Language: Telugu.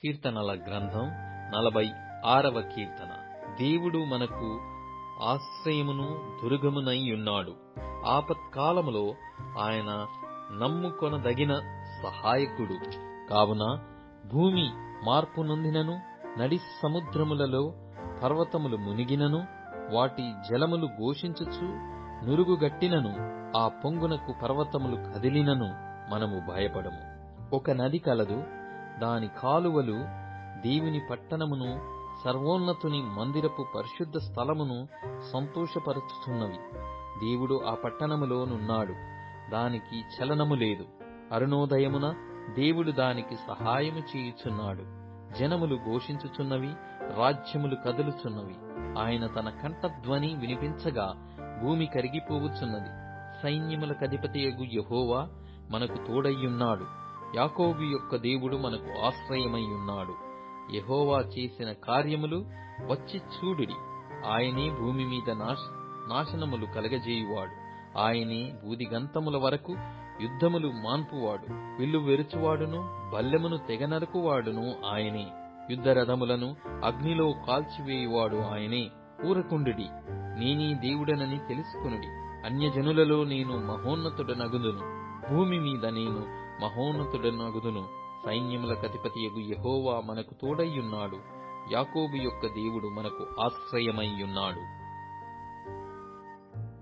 కీర్తనల గ్రంథం 46వ కీర్తన. దేవుడు మనకు ఆశ్రయమును దుర్గమునయ్యున్నాడు. ఆపత్కాలములో ఆయన నమ్ముకొనదగిన సహాయకుడు. కావున భూమి మార్పు నొందినను, నడి సముద్రములలో పర్వతములు మునిగినను, వాటి జలములు ఘోషించుచు నురుగుగట్టినను, ఆ పొంగునకు పర్వతములు కదిలినను మనము భయపడము. ఒక నది కలదు, దాని కాలువలు దేవుని పట్టణమును, సర్వోన్నతుని మందిరపు పరిశుద్ధ స్థలమును సంతోషపరచుచున్నవి. దేవుడు ఆ పట్టణములోనున్నాడు, దానికి చలనము లేదు. అరుణోదయమున దేవుడు దానికి సహాయము చేయుచున్నాడు. జనములు ఘోషించుచున్నవి, రాజ్యములు కదులుచున్నవి. ఆయన తన కంఠధ్వని వినిపించగా భూమి కరిగిపోవుచున్నది. సైన్యములకధిపతియగు యెహోవా మనకు తోడయ్యున్నాడు. యాకోబు యొక్క దేవుడు మనకు ఆశ్రయమయ్యున్నాడు. యెహోవా చేసిన కార్యములు వచ్చి చూడుడి. ఆయనే భూమి మీద నాశనములు కలగజేయువాడు. ఆయనే బూదిగంతముల వరకు యుద్ధములు మాన్పువాడు. విల్లు వెరుచువాడును, బల్లెమును తెగనరుకువాడును ఆయనే. యుద్ధరథములను అగ్నిలో కాల్చివేయువాడు ఆయనే. ఊరకుండుడి, నేనే దేవుడనని తెలుసుకొనుడి. అన్యజనులలో నేను మహోన్నతుడనగుదును, భూమి మీద నేను మహోన్నతుడనగుదును. సైన్యములకధిపతియగు యెహోవా మనకు తోడయ్యున్నాడు. యాకోబు యొక్క దేవుడు మనకు ఆశ్రయమయ్యున్నాడు.